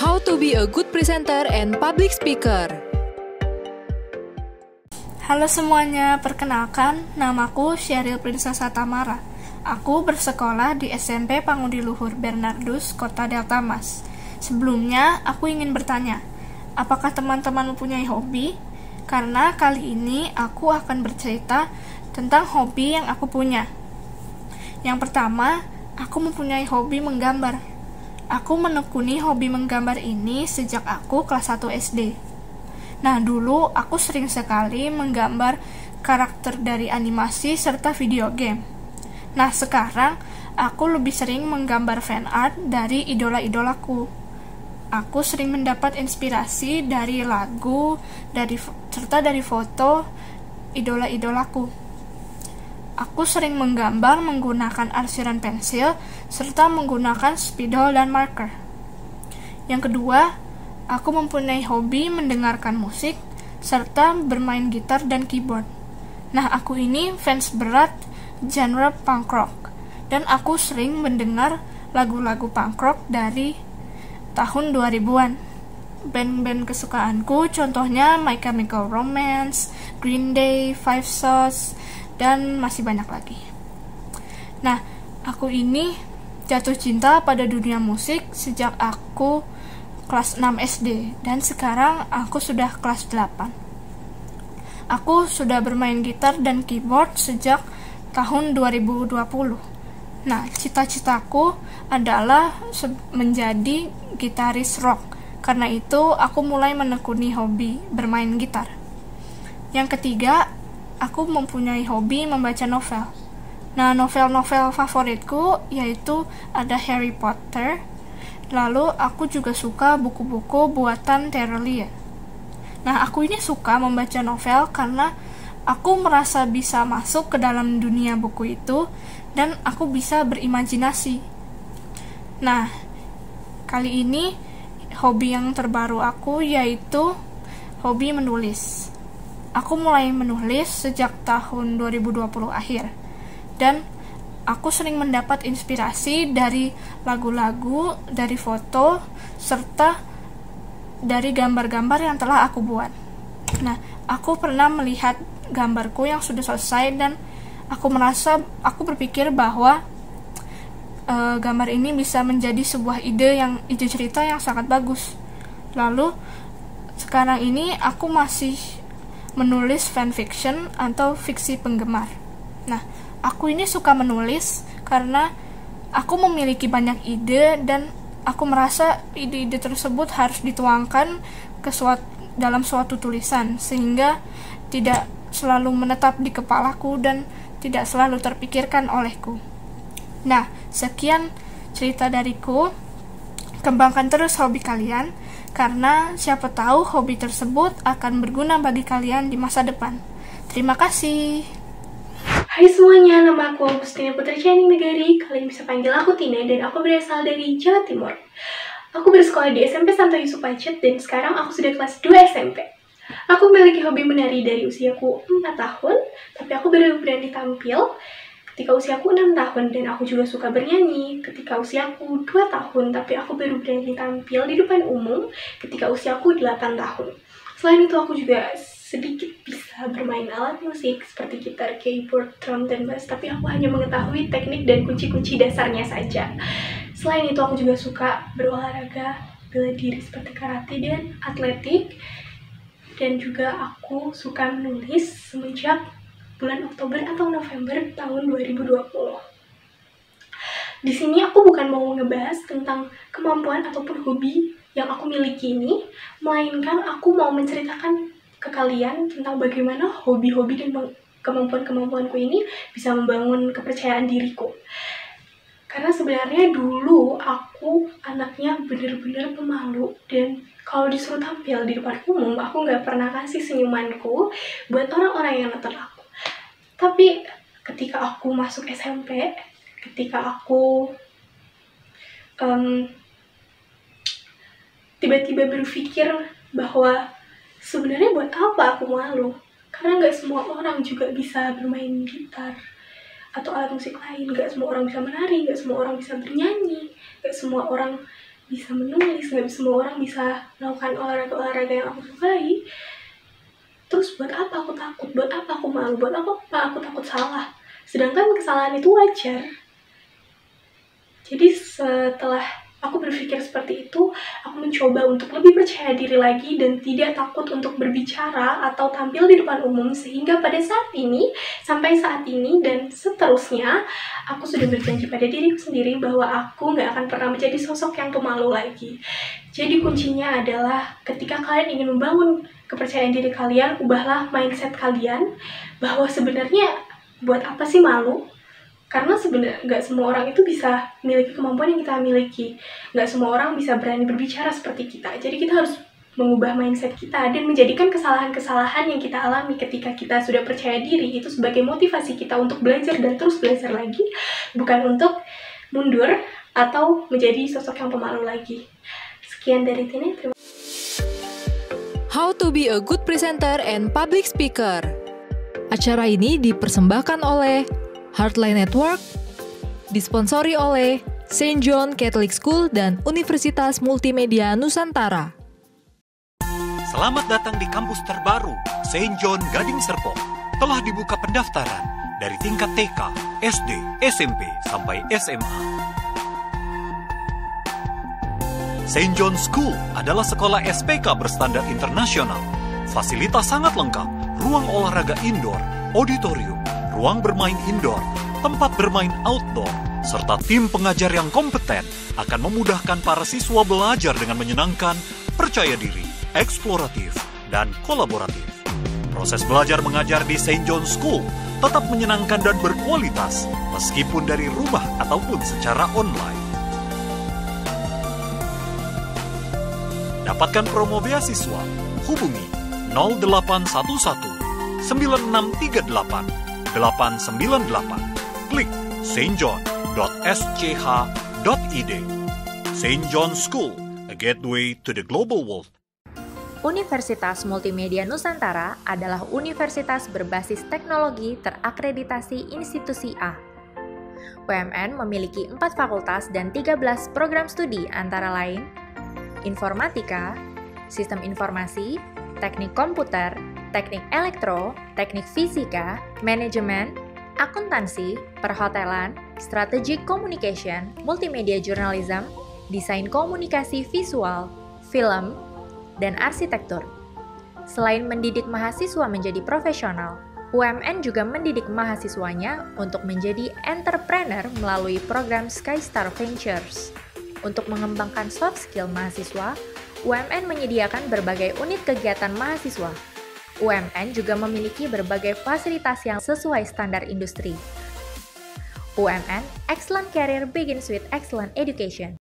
How to be a good presenter and public speaker. Halo semuanya, perkenalkan, namaku Sheryl Prinsessa Tamara. Aku bersekolah di SMP Pangudi Luhur Bernardus, Kota Delta Mas. Sebelumnya, aku ingin bertanya, apakah teman-teman mempunyai hobi? Karena kali ini aku akan bercerita tentang hobi yang aku punya. Yang pertama, aku mempunyai hobi menggambar. Aku menekuni hobi menggambar ini sejak aku kelas 1 SD. Nah, dulu aku sering sekali menggambar karakter dari animasi serta video game. Nah, sekarang aku lebih sering menggambar fan art dari idola-idolaku. Aku sering mendapat inspirasi dari lagu, serta dari foto idola-idolaku. Aku sering menggambar menggunakan arsiran pensil, serta menggunakan spidol dan marker. Yang kedua, aku mempunyai hobi mendengarkan musik, serta bermain gitar dan keyboard. Nah, aku ini fans berat genre punk rock, dan aku sering mendengar lagu-lagu punk rock dari tahun 2000-an. Band-band kesukaanku contohnya My Chemical Romance, Green Day, Five Sauce, dan masih banyak lagi. Nah, aku ini jatuh cinta pada dunia musik sejak aku kelas 6 SD, dan sekarang aku sudah kelas 8. Aku sudah bermain gitar dan keyboard sejak tahun 2020. Nah, cita-citaku adalah menjadi gitaris rock. Karena itu, aku mulai menekuni hobi bermain gitar. Yang ketiga, aku mempunyai hobi membaca novel. Nah, novel-novel favoritku yaitu ada Harry Potter. Lalu aku juga suka buku-buku buatan Terelia. Nah, aku ini suka membaca novel karena aku merasa bisa masuk ke dalam dunia buku itu dan aku bisa berimajinasi. Nah, kali ini hobi yang terbaru aku yaitu hobi menulis. Aku mulai menulis sejak tahun 2020 akhir, dan aku sering mendapat inspirasi dari lagu-lagu, dari foto, serta dari gambar-gambar yang telah aku buat. Nah, aku pernah melihat gambarku yang sudah selesai dan aku berpikir bahwa gambar ini bisa menjadi sebuah ide cerita yang sangat bagus. Lalu, sekarang ini aku masih menulis fanfiction atau fiksi penggemar. Nah, aku ini suka menulis karena aku memiliki banyak ide dan aku merasa ide-ide tersebut harus dituangkan dalam suatu tulisan sehingga tidak selalu menetap di kepalaku dan tidak selalu terpikirkan olehku. Nah, sekian cerita dariku. Kembangkan terus hobi kalian, karena siapa tahu hobi tersebut akan berguna bagi kalian di masa depan. Terima kasih. Hai semuanya, nama aku Agustina Putri Channing Negari. Kalian bisa panggil aku Tina dan aku berasal dari Jawa Timur. Aku bersekolah di SMP Santo Yusuf Pacet dan sekarang aku sudah kelas 2 SMP. Aku memiliki hobi menari dari usiaku 4 tahun, tapi aku baru berani tampil ketika usiaku 6 tahun, dan aku juga suka bernyanyi ketika usiaku 2 tahun, tapi aku baru berani tampil di depan umum ketika usiaku 8 tahun. Selain itu, aku juga sedikit bisa bermain alat musik seperti gitar, keyboard, drum, dan bass, tapi aku hanya mengetahui teknik dan kunci-kunci dasarnya saja. Selain itu, aku juga suka berolahraga, bela diri seperti karate dan atletik, dan juga aku suka menulis semenjak bulan Oktober atau November tahun 2020. Di sini aku bukan mau ngebahas tentang kemampuan ataupun hobi yang aku miliki ini, melainkan aku mau menceritakan ke kalian tentang bagaimana hobi-hobi dan kemampuan-kemampuanku ini bisa membangun kepercayaan diriku. Karena sebenarnya dulu aku anaknya bener-bener pemalu, dan kalau disuruh tampil di depan umum, aku nggak pernah kasih senyumanku buat orang-orang yang nonton aku. Tapi ketika aku masuk SMP, ketika aku tiba-tiba berpikir bahwa sebenarnya buat apa aku malu? Karena nggak semua orang juga bisa bermain gitar atau alat musik lain. Nggak semua orang bisa menari, nggak semua orang bisa bernyanyi, nggak semua orang bisa menulis, nggak semua orang bisa melakukan olahraga-olahraga yang aku sukai. Terus buat apa aku takut? Buat apa aku malu? Buat apa aku takut salah? Sedangkan kesalahan itu wajar. Jadi setelah aku berpikir seperti itu, aku mencoba untuk lebih percaya diri lagi dan tidak takut untuk berbicara atau tampil di depan umum, sehingga pada saat ini, sampai saat ini dan seterusnya, aku sudah berjanji pada diriku sendiri bahwa aku nggak akan pernah menjadi sosok yang pemalu lagi. Jadi kuncinya adalah ketika kalian ingin membangun kepercayaan diri kalian, ubahlah mindset kalian bahwa sebenarnya buat apa sih malu? Karena sebenarnya nggak semua orang itu bisa memiliki kemampuan yang kita miliki. Nggak semua orang bisa berani berbicara seperti kita. Jadi kita harus mengubah mindset kita dan menjadikan kesalahan-kesalahan yang kita alami ketika kita sudah percaya diri itu sebagai motivasi kita untuk belajar dan terus belajar lagi, bukan untuk mundur atau menjadi sosok yang pemalu lagi. Sekian dari Tina. How to be a good presenter and public speaker. Acara ini dipersembahkan oleh Heartline Network, disponsori oleh St. John Catholic School dan Universitas Multimedia Nusantara. Selamat datang di kampus terbaru St. John Gading Serpong. Telah dibuka pendaftaran dari tingkat TK, SD, SMP, sampai SMA. St. John School adalah sekolah SPK berstandar internasional. Fasilitas sangat lengkap, ruang olahraga indoor, auditorium, ruang bermain indoor, tempat bermain outdoor, serta tim pengajar yang kompeten akan memudahkan para siswa belajar dengan menyenangkan, percaya diri, eksploratif, dan kolaboratif. Proses belajar mengajar di St. John School tetap menyenangkan dan berkualitas, meskipun dari rumah ataupun secara online. Dapatkan promo beasiswa, hubungi 0811 9638 898. Klik stjohn.sch.id. St. John School, a gateway to the global world. Universitas Multimedia Nusantara adalah universitas berbasis teknologi terakreditasi institusi A. UMN memiliki 4 fakultas dan 13 program studi antara lain Informatika, Sistem Informasi, Teknik Komputer, Teknik Elektro, Teknik Fisika, Manajemen, Akuntansi, Perhotelan, Strategic Communication, Multimedia Journalism, Desain Komunikasi Visual, Film, dan Arsitektur. Selain mendidik mahasiswa menjadi profesional, UMN juga mendidik mahasiswanya untuk menjadi entrepreneur melalui program Skystar Ventures. Untuk mengembangkan soft skill mahasiswa, UMN menyediakan berbagai unit kegiatan mahasiswa. UMN juga memiliki berbagai fasilitas yang sesuai standar industri. UMN, Excellent Career Begins with Excellent Education.